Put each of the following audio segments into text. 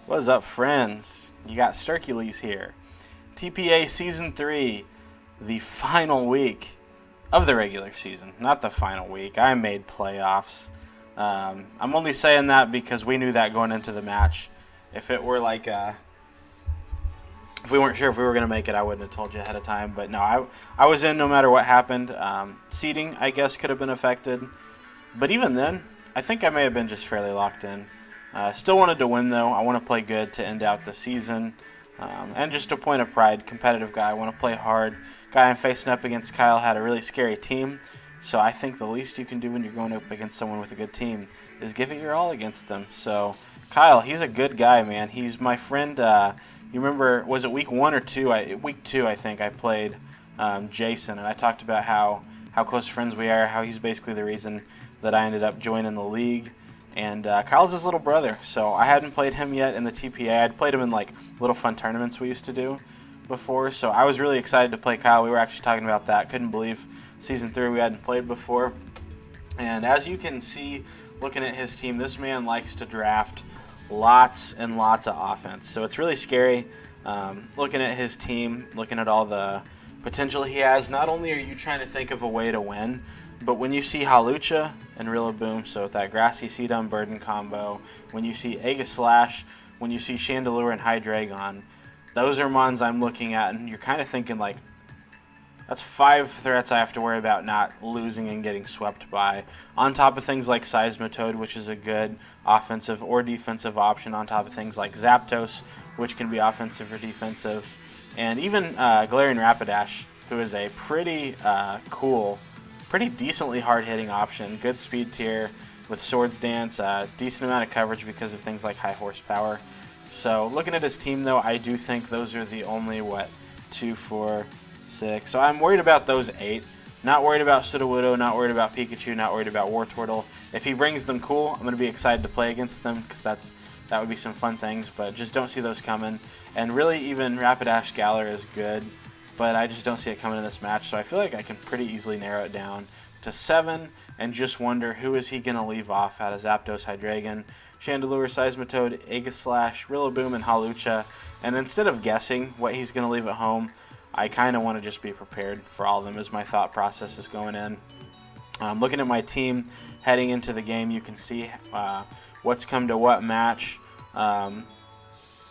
What's up, friends? You got Sturkules here. TPA Season 3, the final week of the regular season. Not the final week. I made playoffs. I'm only saying that because we knew that going into the match. If it were like, if we weren't sure if we were going to make it, I wouldn't have told you ahead of time. But no, I was in no matter what happened. Seeding, I guess, could have been affected. But even then, I think I may have been just fairly locked in. Still wanted to win, though. I want to play good to end out the season. And just a point of pride, competitive guy. I want to play hard. Guy I'm facing up against, Kyle, had a really scary team. So I think the least you can do when you're going up against someone with a good team is give it your all against them. So Kyle, he's a good guy, man. He's my friend. You remember, was it week 1 or 2? Week 2, I think, I played Jason. And I talked about how close friends we are, how he's basically the reason that I ended up joining the league. And Kyle's his little brother, so I hadn't played him yet in the TPA. I'd played him in like little fun tournaments we used to do before, so I was really excited to play Kyle. We were actually talking about that. Couldn't believe Season 3 we hadn't played before. And as you can see, looking at his team, this man likes to draft lots and lots of offense. So it's really scary looking at his team, looking at all the potential he has. Not only are you trying to think of a way to win, but when you see Hawlucha and Rillaboom, so with that Grassy Seed Unburden combo, when you see Aegislash, when you see Chandelure and Hydreigon, those are mons I'm looking at, and you're kind of thinking, like, that's 5 threats I have to worry about not losing and getting swept by. On top of things like Seismitoad, which is a good offensive or defensive option, on top of things like Zapdos, which can be offensive or defensive, and even Galarian Rapidash, who is a pretty cool, pretty decently hard-hitting option. Good speed tier with Swords Dance, decent amount of coverage because of things like high horsepower. So looking at his team, though, I do think those are the only, 2, 4, 6. So I'm worried about those 8. Not worried about Sudowoodo, not worried about Pikachu, not worried about Wartortle. If he brings them, cool. I'm going to be excited to play against them because that would be some fun things, but just don't see those coming. And really, even Rapidash Galar is good, but I just don't see it coming in this match, so I feel like I can pretty easily narrow it down to 7 and just wonder who is he going to leave off out of Zapdos, Hydreigon, Chandelure, Seismitoad, Aegislash, Rillaboom, and Hawlucha. And instead of guessing what he's going to leave at home, I kind of want to just be prepared for all of them as my thought process is going in. Looking at my team heading into the game, you can see what's come to what match.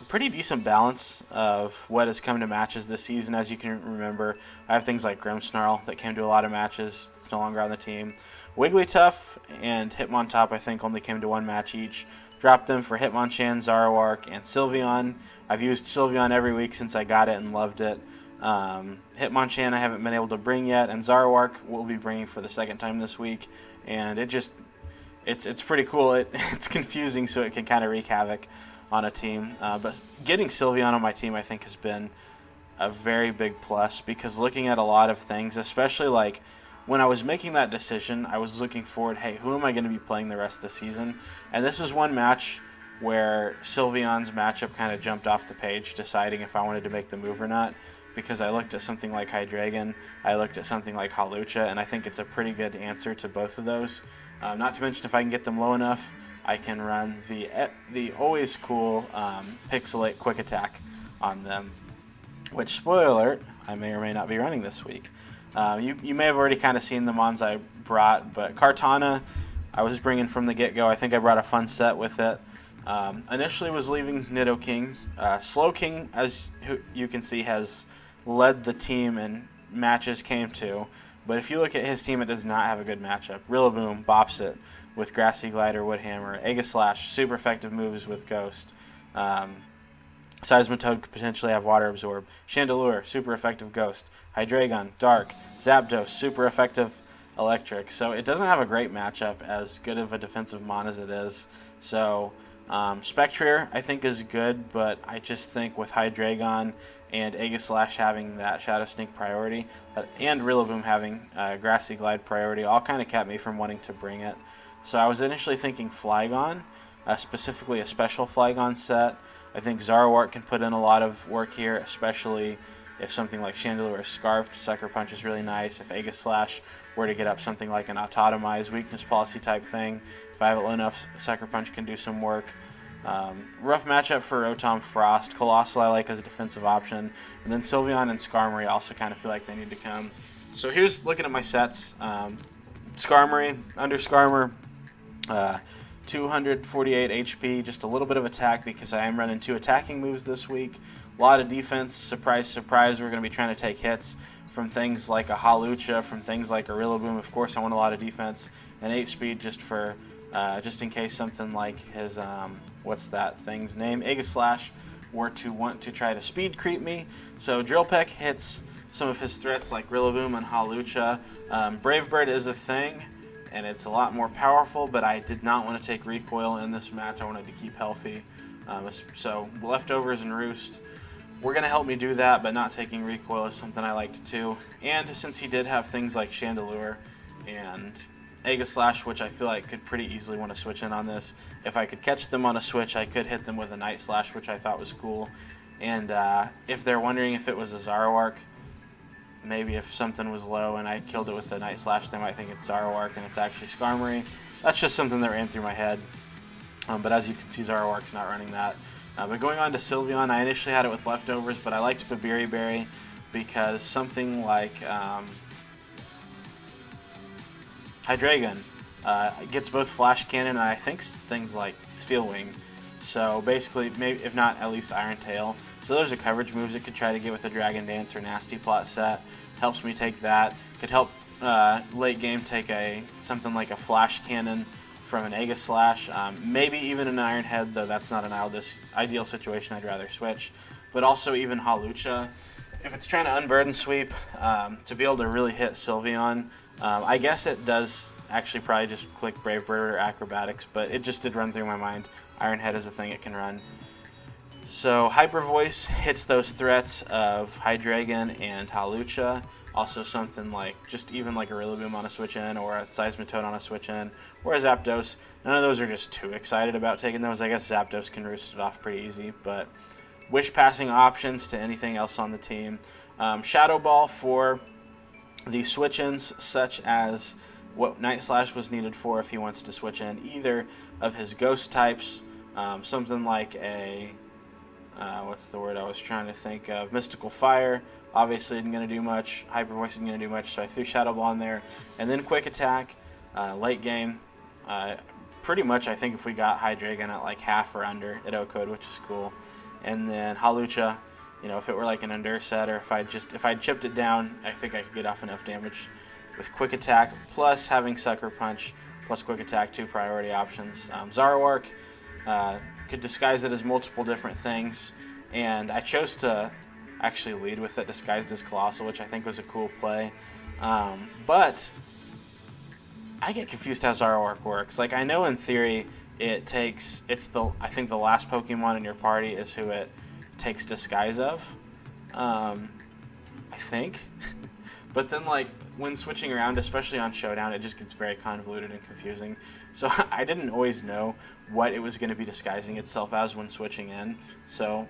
Pretty decent balance of what has come to matches this season. As you can remember, I have things like Grimmsnarl that came to a lot of matches. It's no longer on the team. Wigglytuff and Hitmontop, I think, only came to 1 match each. Dropped them for Hitmonchan, Zoroark, and Sylveon. I've used Sylveon every week since I got it and loved it. Hitmonchan I haven't been able to bring yet, and Zoroark we'll be bringing for the 2nd time this week. And it's pretty cool. It's confusing, so it can kind of wreak havoc on a team, but getting Sylveon on my team I think has been a very big plus, because looking at a lot of things, especially like when I was making that decision, I was looking forward, hey, who am I going to be playing the rest of the season? And this is one match where Sylveon's matchup kind of jumped off the page, deciding if I wanted to make the move or not, because I looked at something like Hydreigon, I looked at something like Hawlucha, and I think it's a pretty good answer to both of those. Not to mention, if I can get them low enough, I can run the always cool Pixelate Quick Attack on them, which, spoiler alert, I may or may not be running this week. You may have already kind of seen the mons I brought, but Kartana I was bringing from the get-go. I think I brought a fun set with it. Initially was leaving Nidoking. Slowking, as you can see, has led the team in matches came to, but if you look at his team, it does not have a good matchup. Rillaboom bops it with Grassy Glider, Woodhammer. Aegislash, super effective moves with Ghost. Seismitoad could potentially have Water Absorb. Chandelure, super effective Ghost. Hydreigon, Dark. Zapdos, super effective Electric. So it doesn't have a great matchup, as good of a defensive mon as it is. So Spectrier, I think, is good, but I just think with Hydreigon and Aegislash having that Shadow Sneak priority, and Rillaboom having Grassy Glide priority, all kind of kept me from wanting to bring it. So I was initially thinking Flygon, specifically a special Flygon set. I think Zoroark can put in a lot of work here, especially if something like Chandelure is Scarfed. Sucker Punch is really nice. If Aegislash were to get up something like an Autotomize weakness policy type thing, if I have it low enough, Sucker Punch can do some work. Rough matchup for Rotom Frost. Colossal I like as a defensive option. And then Sylveon and Skarmory also kind of feel like they need to come. So here's looking at my sets. Skarmory, under Skarmer, 248 HP, just a little bit of attack because I am running 2 attacking moves this week. A lot of defense. Surprise, surprise, we're going to be trying to take hits from things like a Hawlucha, from things like a Rillaboom. Of course, I want a lot of defense. And 8 speed just for... just in case something like his, what's that thing's name, Aegislash, were to want to try to speed creep me. So Drill Peck hits some of his threats like Rillaboom and Hawlucha. Brave Bird is a thing, and it's a lot more powerful, but I did not want to take recoil in this match. I wanted to keep healthy. So Leftovers and Roost were going to help me do that, but not taking recoil is something I like to do. And since he did have things like Chandelure and Aegislash, which I feel like could pretty easily want to switch in on this. If I could catch them on a switch, I could hit them with a Night Slash, which I thought was cool. And if they're wondering if it was a Zoroark, maybe if something was low and I killed it with a Night Slash, they might think it's Zoroark and it's actually Skarmory. That's just something that ran through my head. But as you can see, Zoroark's not running that. But going on to Sylveon, I initially had it with Leftovers, but I liked Babiri Berry because something like... Hydreigon gets both Flash Cannon and I think things like Steel Wing. So basically, maybe if not, at least Iron Tail. So those are coverage moves it could try to get with a Dragon Dance or Nasty Plot set. Helps me take that. Could help late game take something like a Flash Cannon from an Aegislash. Maybe even an Iron Head, though that's not an ideal situation. I'd rather switch. But also even Hawlucha. If it's trying to unburden sweep, to be able to really hit Sylveon, I guess it does actually probably just click Brave Bird or Acrobatics, but it just did run through my mind. Iron Head is a thing it can run. So Hyper Voice hits those threats of Hydreigon and Hawlucha. Also something like, just even like a Rillaboom on a switch in, or a Seismitoad on a switch in, or a Zapdos. None of those are just too excited about taking those. I guess Zapdos can roost it off pretty easy, but wish passing options to anything else on the team. Shadow Ball for the switch-ins, such as what Night Slash was needed for if he wants to switch in either of his ghost types, something like a, what's the word I was trying to think of, Mystical Fire, obviously isn't going to do much, Hyper Voice isn't going to do much, so I threw Shadow Ball in there, and then Quick Attack, late game, pretty much I think if we got Hydreigon at like half or under, it O-code, which is cool, and then Hawlucha, you know, if it were like an Endure set, or if I'd chipped it down, I think I could get off enough damage with Quick Attack, plus having Sucker Punch, plus Quick Attack, 2 priority options. Zoroark could disguise it as multiple different things, and I chose to actually lead with it disguised as Colossal, which I think was a cool play. But I get confused how Zoroark works. Like, I know in theory I think the last Pokemon in your party is who it takes disguise of, I think. But then, like, when switching around, especially on Showdown, it just gets very convoluted and confusing. So I didn't always know what it was going to be disguising itself as when switching in. So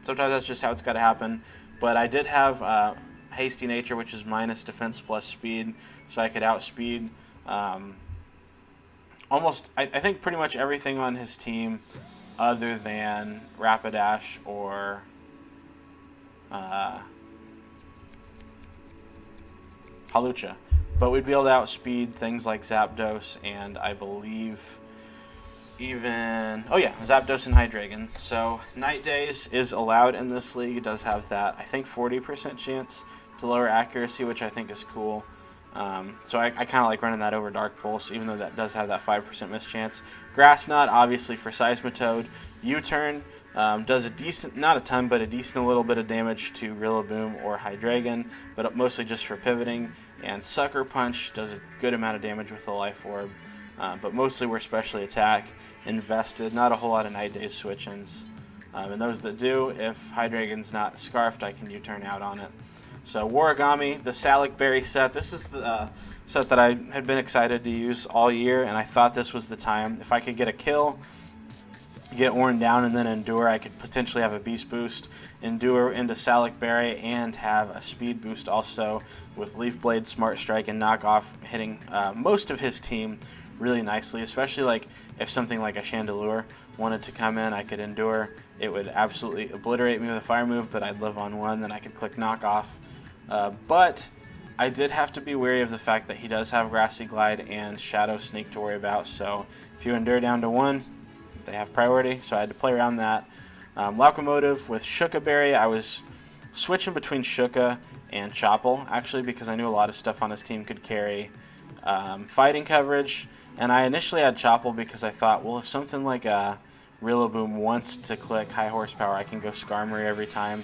sometimes that's just how it's got to happen. But I did have Hasty Nature, which is minus defense plus speed, so I could outspeed almost, I think, pretty much everything on his team other than Rapidash or Hawlucha. But we'd be able to outspeed things like Zapdos and I believe even, Zapdos and Hydreigon. So Night Days is allowed in this league. It does have that, I think, 40% chance to lower accuracy, which I think is cool. So I kind of like running that over Dark Pulse, even though that does have that 5% miss chance. Grass Knot, obviously, for Seismitoad. U-Turn does a decent, not a ton, but a decent little bit of damage to Rillaboom or Hydreigon, but mostly just for pivoting. And Sucker Punch does a good amount of damage with the Life Orb, but mostly we're specially attack invested. Not a whole lot of Night Days switch-ins. And those that do, if Hydreigon's not Scarfed, I can U-Turn out on it. So Waragami, the Salic Berry set. This is the set that I had been excited to use all year, and I thought this was the time. If I could get a kill, get worn down, and then Endure, I could potentially have a Beast Boost, Endure into Salic Berry, and have a Speed Boost also with Leaf Blade, Smart Strike, and Knock Off hitting most of his team really nicely, especially like if something like a Chandelure wanted to come in, I could endure. It would absolutely obliterate me with a fire move, but I'd live on one, then I could click knockoff. But I did have to be wary of the fact that he does have Grassy Glide and Shadow Sneak to worry about, so if you endure down to 1, they have priority, so I had to play around that. Locomotive with Shuka Berry, I was switching between Shuka and Chopple, actually, because I knew a lot of stuff on his team could carry fighting coverage, and I initially had Chopple because I thought, well, if something like a Rillaboom wants to click high horsepower, I can go Skarmory every time.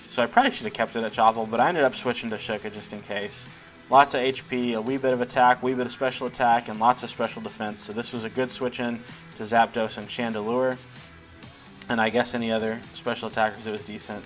So I probably should have kept it at Chopple, but I ended up switching to Shuka just in case. Lots of HP, a wee bit of attack, wee bit of special attack, and lots of special defense. So this was a good switch in to Zapdos and Chandelure. And I guess any other special attackers, it was decent.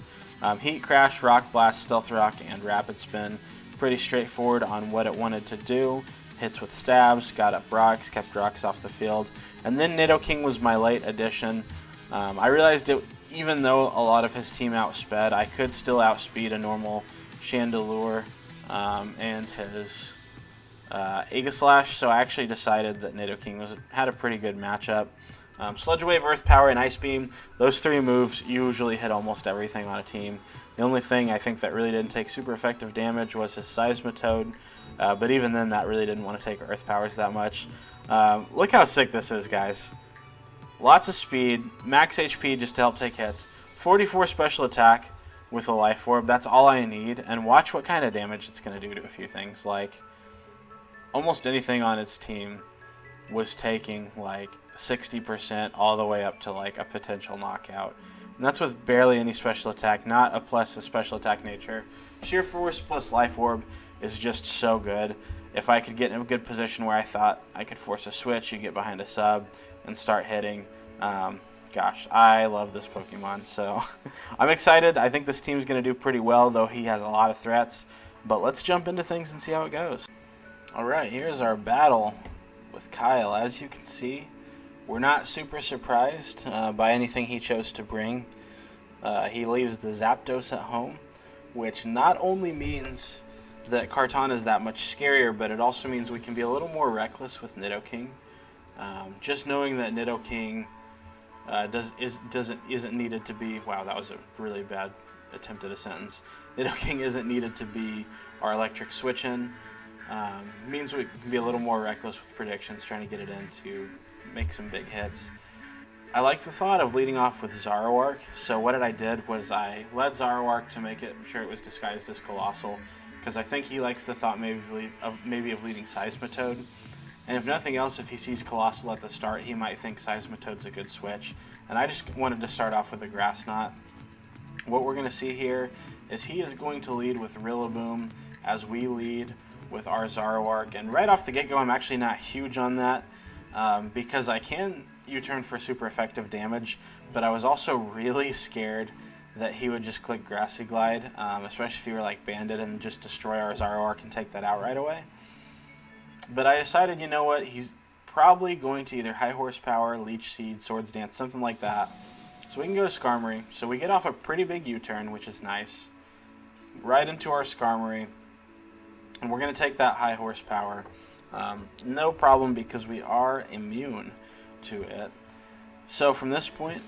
Heat Crash, Rock Blast, Stealth Rock, and Rapid Spin. Pretty straightforward on what it wanted to do. Hits with stabs, got up rocks, kept rocks off the field. And then Nidoking was my late addition. I realized even though a lot of his team outsped, I could still outspeed a normal Chandelure and his Aegislash, so I actually decided that Nidoking had a pretty good matchup. Sludge Wave, Earth Power, and Ice Beam, those 3 moves usually hit almost everything on a team. The only thing I think that really didn't take super effective damage was his Seismitoad, but even then that really didn't want to take Earth Powers that much. Look how sick this is, guys. Lots of speed, max HP just to help take hits, 44 special attack with a Life Orb, that's all I need, and watch what kind of damage it's going to do to a few things. Like, almost anything on its team was taking like 60% all the way up to like a potential knockout. And that's with barely any special attack, not a plus a special attack nature. Sheer Force plus Life Orb is just so good. If I could get in a good position where I thought I could force a switch, you get behind a sub and start hitting. Gosh, I love this Pokemon, so I'm excited. I think this team's going to do pretty well, though he has a lot of threats. But let's jump into things and see how it goes. Alright, here's our battle with Kyle. As you can see, we're not super surprised by anything he chose to bring. He leaves the Zapdos at home, which not only means that Kartana is that much scarier, but it also means we can be a little more reckless with Nidoking. Just knowing that Nidoking isn't needed to be... Wow, that was a really bad attempt at a sentence. Nidoking isn't needed to be our electric switch-in. Means we can be a little more reckless with predictions, trying to get it in to make some big hits. I like the thought of leading off with Zoroark, so what I did was I led Zoroark to make it sure it was disguised as Colossal, because I think he likes the thought maybe of leading Seismitoad. And if nothing else, if he sees Colossal at the start, he might think Seismitoad's a good switch. And I just wanted to start off with a Grass Knot. What we're going to see here is he is going to lead with Rillaboom as we lead with our Zoroark. And right off the get-go, I'm actually not huge on that because I can U-turn for super effective damage, but I was also really scared that he would just click Grassy Glide, especially if he were like Bandit and just destroy our Zoroark and take that out right away. But I decided, you know what, he's probably going to either High Horsepower, Leech Seed, Swords Dance, something like that. So we can go to Skarmory. So we get off a pretty big U-turn, which is nice. Right into our Skarmory. And we're going to take that High Horsepower. No problem because we are immune to it. So from this point,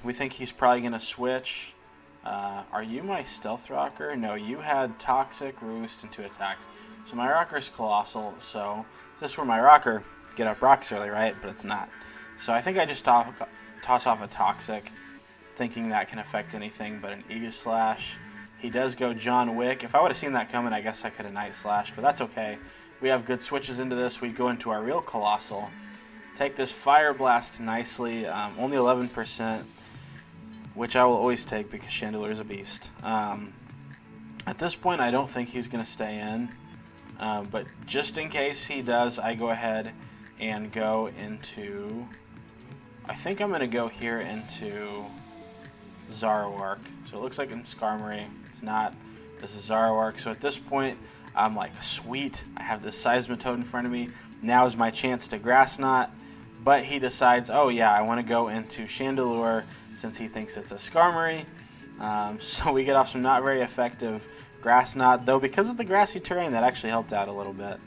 we think he's probably going to switch. Are you my Stealth Rocker? No, you had Toxic, Roost, and 2 attacks. So my Rocker's Colossal, so this were my Rocker. Get up rocks early, right? But it's not. So I think I just toss off a Toxic, thinking that can affect anything but an Aegislash. He does go John Wick. If I would have seen that coming, I guess I could have Night Slashed, but that's okay. We have good switches into this. We'd go into our real Colossal. Take this Fire Blast nicely, only 11%, which I will always take because Chandelure is a beast. At this point, I don't think he's going to stay in, but just in case he does, I go ahead and go into... I think I'm going to go here into Zoroark. So it looks like I'm Skarmory. It's not. This is Zoroark. So at this point, I'm like, sweet, I have this Seismitoad in front of me. Now is my chance to Grass Knot. But he decides, oh yeah, I want to go into Chandelure since he thinks it's a Skarmory. So we get off some not very effective Grass Knot, though because of the grassy terrain, that actually helped out a little bit.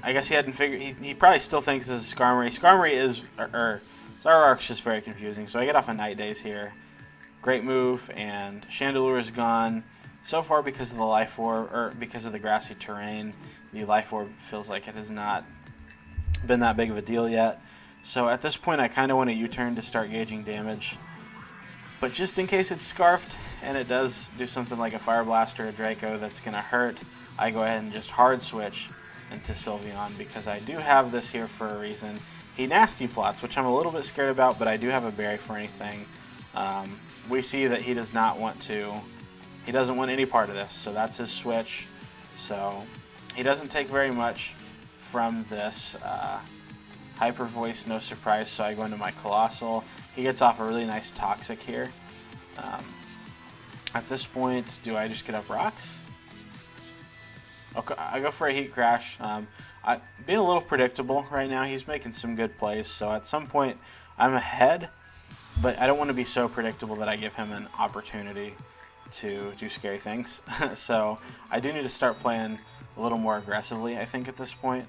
I guess he hadn't figured. He probably still thinks this is Skarmory. Skarmory is, or Zoroark's just very confusing. So I get off a Night Daze here. Great move, and Chandelure is gone. So far, because of the Life Orb, or because of the grassy terrain, the Life Orb feels like it has not been that big of a deal yet. So at this point, I kind of want a U-turn to start gauging damage. But just in case it's Scarfed, and it does do something like a Fire Blast or a Draco that's going to hurt, I go ahead and just hard switch into Sylveon, because I do have this here for a reason. He nasty plots, which I'm a little bit scared about, but I do have a berry for anything. We see that he does not want to, he doesn't want any part of this, so that's his switch. So he doesn't take very much from this Hyper Voice, no surprise, so I go into my Colossal. He gets off a really nice Toxic here. At this point, do I just get up Rocks? Okay, I go for a Heat Crash. Being a little predictable right now, he's making some good plays, so at some point I'm ahead, but I don't want to be so predictable that I give him an opportunity to do scary things. So I do need to start playing a little more aggressively, I think, at this point.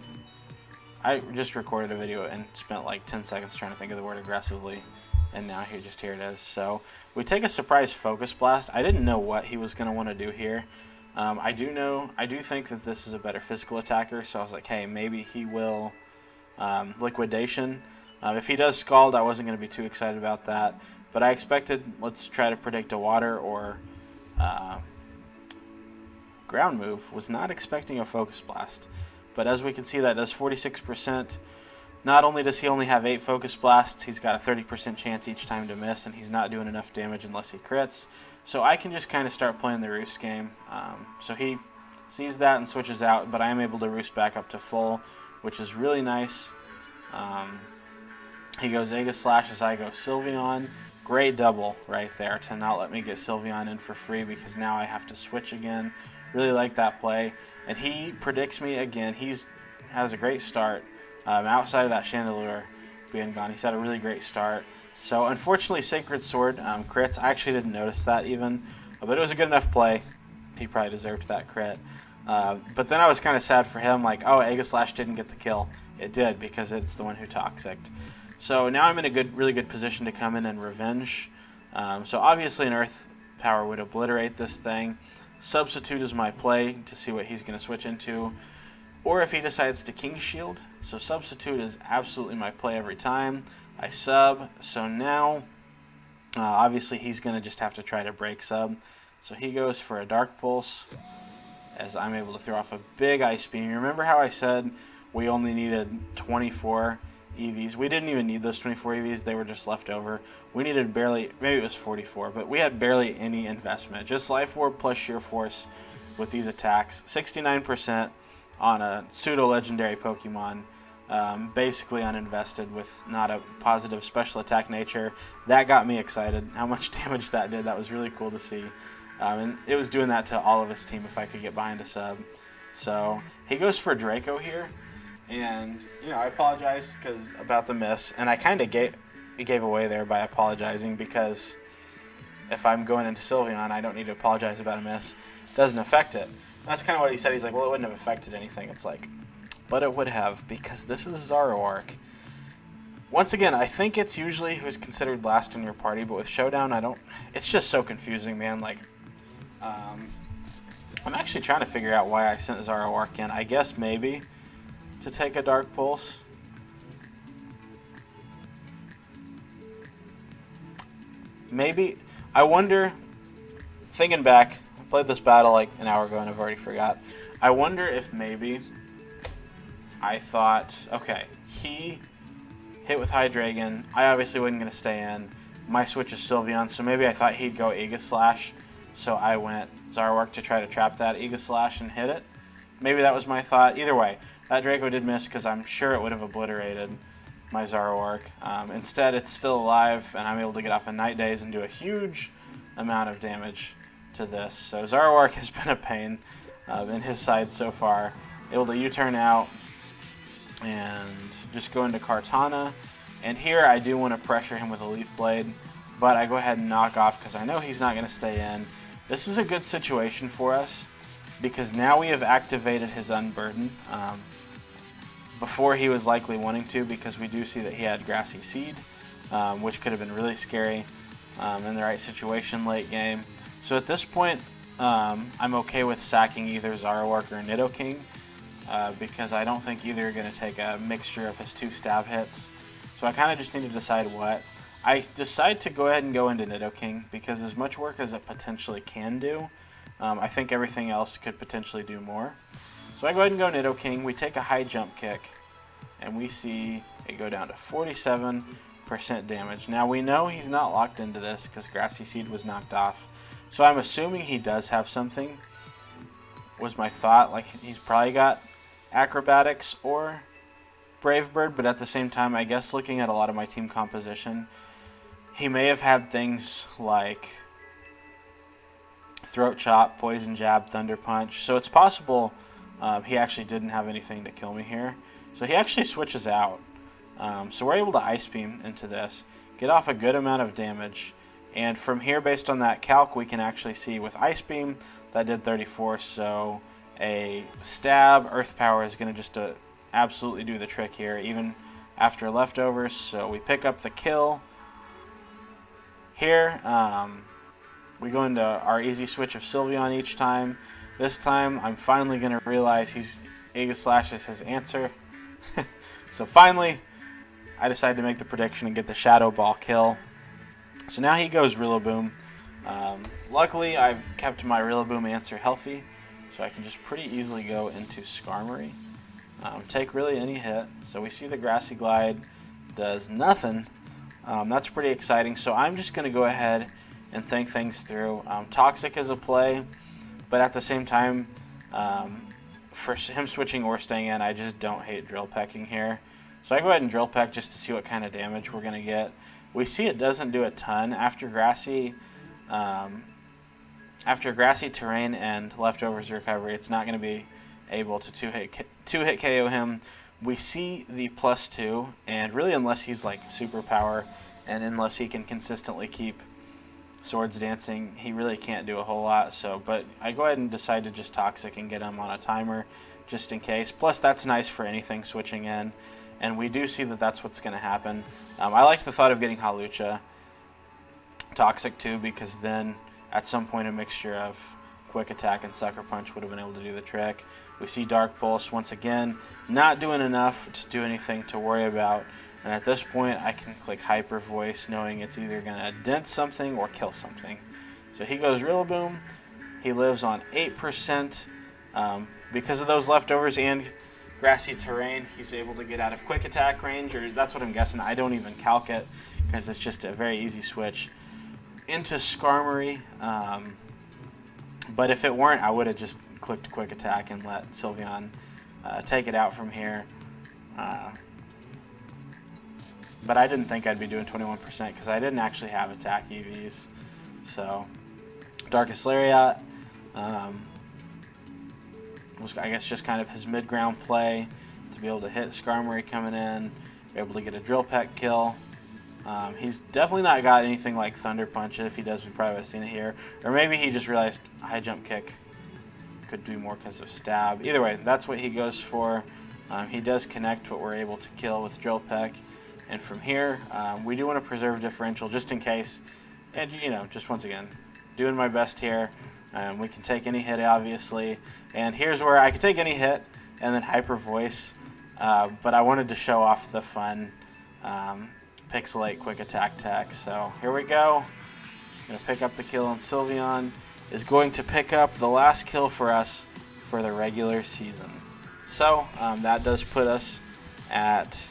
I just recorded a video and spent like 10 seconds trying to think of the word aggressively, and now here it is. So we take a surprise Focus Blast. I didn't know what he was going to want to do here. I do think that this is a better physical attacker, so I was like, hey, maybe he will Liquidation. If he does Scald, I wasn't going to be too excited about that, but I expected, let's try to predict a Water or Ground move. Was not expecting a Focus Blast. But as we can see, that does 46%. Not only does he only have 8 Focus Blasts, he's got a 30% chance each time to miss, and he's not doing enough damage unless he crits. So I can just kind of start playing the Roost game. So he sees that and switches out, but I am able to Roost back up to full, which is really nice. He goes Aegislash as I go Sylveon. Great double right there to not let me get Sylveon in for free, because now I have to switch again. Really like that play. And he predicts me again. Has a great start. Outside of that Chandelure being gone, he's had a really great start. So unfortunately, Sacred Sword crits. I actually didn't notice that even, but it was a good enough play. He probably deserved that crit. But then I was kind of sad for him, like, oh, Aegislash didn't get the kill. It did, because it's the one who Toxic'd. So now I'm in a really good position to come in and revenge. So obviously an Earth Power would obliterate this thing. Substitute is my play to see what he's going to switch into, or if he decides to King Shield. So Substitute is absolutely my play every time. I sub, so now obviously he's going to just have to try to break sub. So he goes for a Dark Pulse, as I'm able to throw off a big Ice Beam. Remember how I said we only needed 24 EVs? We didn't even need those 24 EVs, they were just left over. We needed barely, maybe it was 44, but we had barely any investment. Just Life Orb plus Sheer Force with these attacks. 69% on a pseudo-legendary Pokemon, basically uninvested with not a positive special attack nature. That got me excited, how much damage that did. That was really cool to see. And it was doing that to all of his team if I could get behind a sub. So he goes for Draco here. And, you know, I apologize about the miss, and I kind of gave away there by apologizing, because if I'm going into Sylveon, I don't need to apologize about a miss. It doesn't affect it. And that's kind of what he said. He's like, well, it wouldn't have affected anything. It's like, but it would have, because this is Zoroark. Once again, I think it's usually who's considered last in your party, but with Showdown, I don't. It's just so confusing, man. Like, I'm actually trying to figure out why I sent Zoroark in. I guess maybe to take a Dark Pulse. Maybe. I wonder, thinking back, I played this battle like an hour ago and I've already forgot. I wonder if maybe I thought, okay, he hit with Hydreigon. I obviously wasn't going to stay in. My switch is Sylveon, so maybe I thought he'd go Aegislash. So I went Zoroark to try to trap that Aegislash and hit it. Maybe that was my thought. Either way, that Draco did miss, because I'm sure it would have obliterated my Zoroark. Instead, it's still alive, and I'm able to get off a Night Daze and do a huge amount of damage to this. So Zoroark has been a pain in his side so far. Able to U-turn out and just go into Kartana. And here I do want to pressure him with a Leaf Blade, but I go ahead and knock off because I know he's not going to stay in. This is a good situation for us, because now we have activated his Unburden. before he was likely wanting to, because we do see that he had Grassy Seed, which could have been really scary in the right situation late game. So at this point, I'm okay with sacking either Zoroark or Nidoking, because I don't think either are going to take a mixture of his 2 stab hits. So I kind of just need to decide what. I decide to go ahead and go into Nidoking, because as much work as it potentially can do, I think everything else could potentially do more. So I go ahead and go Nidoking. We take a high jump kick, and we see it go down to 47% damage. Now we know he's not locked into this because Grassy Seed was knocked off. So I'm assuming he does have something, was my thought. Like, he's probably got Acrobatics or Brave Bird, but at the same time, I guess looking at a lot of my team composition, he may have had things like Throat Chop, Poison Jab, Thunder Punch. So it's possible he actually didn't have anything to kill me here. So he actually switches out. So we're able to Ice Beam into this, get off a good amount of damage. And from here, based on that calc, we can actually see with Ice Beam, that did 34. So a Stab, Earth Power is going to just absolutely do the trick here, even after leftovers. So we pick up the kill. Here, we go into our easy switch of Sylveon each time. This time, I'm finally going to realize Aegislash is his answer. So finally, I decided to make the prediction and get the Shadow Ball kill. So now he goes Rillaboom. Luckily, I've kept my Rillaboom answer healthy, so I can just pretty easily go into Skarmory. Take really any hit. So we see the Grassy Glide does nothing. That's pretty exciting. So I'm just going to go ahead and think things through. Toxic is a play, but at the same time, for him switching or staying in, I just don't hate Drill Pecking here. So I go ahead and Drill Peck just to see what kind of damage we're going to get. We see it doesn't do a ton. After Grassy Terrain and Leftovers Recovery, it's not going to be able to two-hit KO him. We see the +2, and really unless he's like Superpower and unless he can consistently keep Swords Dancing, he really can't do a whole lot. So, but I go ahead and decide to just Toxic and get him on a timer just in case. Plus, that's nice for anything switching in, and we do see that that's what's going to happen. I liked the thought of getting Hawlucha Toxic too, because then at some point a mixture of Quick Attack and Sucker Punch would have been able to do the trick. We see Dark Pulse once again, not doing enough to do anything to worry about. And at this point, I can click Hyper Voice, knowing it's either going to dent something or kill something. So he goes Rillaboom. He lives on 8%. Because of those leftovers and Grassy Terrain, he's able to get out of Quick Attack range, or that's what I'm guessing. I don't even calc it because it's just a very easy switch into Skarmory. But if it weren't, I would have just clicked Quick Attack and let Sylveon take it out from here. But I didn't think I'd be doing 21% because I didn't actually have attack EVs. So Darkest Lariat was, I guess, just kind of his mid-ground play to be able to hit Skarmory coming in, be able to get a Drill Peck kill. He's definitely not got anything like Thunder Punch. If he does, we probably would have seen it here. Or maybe he just realized High Jump Kick could do more because of Stab. Either way, that's what he goes for. He does connect, but we're able to kill with Drill Peck. And from here, we do want to preserve differential just in case. And, you know, just once again, doing my best here. We can take any hit, obviously. And here's where I could take any hit and then Hyper Voice. But I wanted to show off the fun Pixelate Quick Attack tech. So here we go. I'm going to pick up the kill, and Sylveon is going to pick up the last kill for us for the regular season. So that does put us at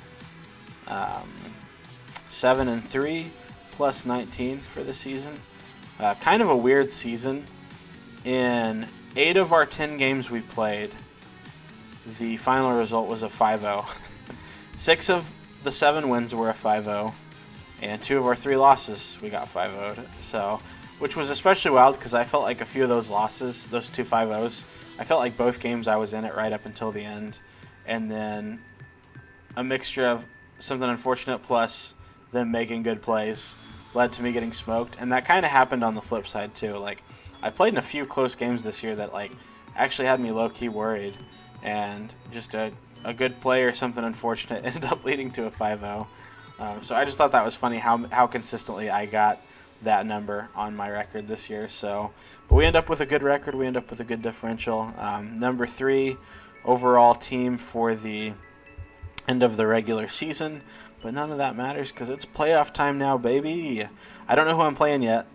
7-3 plus 19 for the season. Kind of a weird season. In 8 of our 10 games we played, the final result was a 5-0. 6 of the 7 wins were a 5-0, and 2 of our 3 losses we got 5-0'd. So, which was especially wild because I felt like a few of those losses, those 2 5-0s, I felt like both games I was in it right up until the end, and then a mixture of something unfortunate plus them making good plays led to me getting smoked. And that kind of happened on the flip side too. Like, I played in a few close games this year that like actually had me low-key worried, and just a a good play or something unfortunate ended up leading to a 5-0. So I just thought that was funny how consistently I got that number on my record this year. So, but we end up with a good record. We end up with a good differential. Number 3 overall team for the end of the regular season. But none of that matters because it's playoff time now, baby. I don't know who I'm playing yet.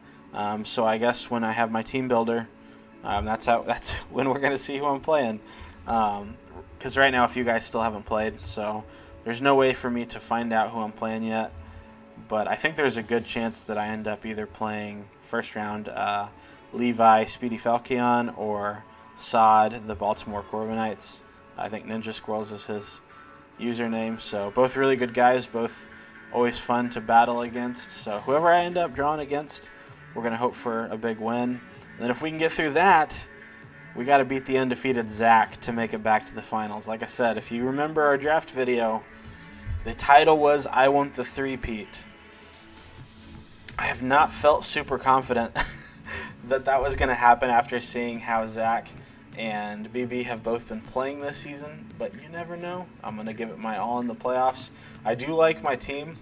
So I guess when I have my team builder, that's when we're gonna see who I'm playing. Because right now, if you guys still haven't played, so there's no way for me to find out who I'm playing yet. But I think there's a good chance that I end up either playing first round Levi Speedy Falcon or Sod the Baltimore Corbinites. I think Ninja Squirrels is his username. So both really good guys, both always fun to battle against. So whoever I end up drawing against, we're going to hope for a big win. And then if we can get through that, we got to beat the undefeated Zach to make it back to the finals. Like I said, if you remember our draft video, the title was I Want the Three-Peat. I have not felt super confident that was going to happen after seeing how Zach and BB have both been playing this season, but you never know. I'm going to give it my all in the playoffs. I do like my team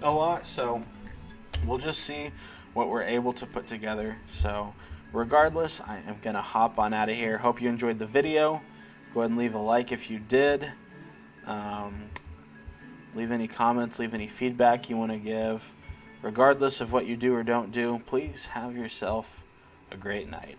a lot, so we'll just see what we're able to put together. So regardless, I am going to hop on out of here. Hope you enjoyed the video. Go ahead and leave a like if you did. Leave any comments, leave any feedback you want to give. Regardless of what you do or don't do, please have yourself a great night.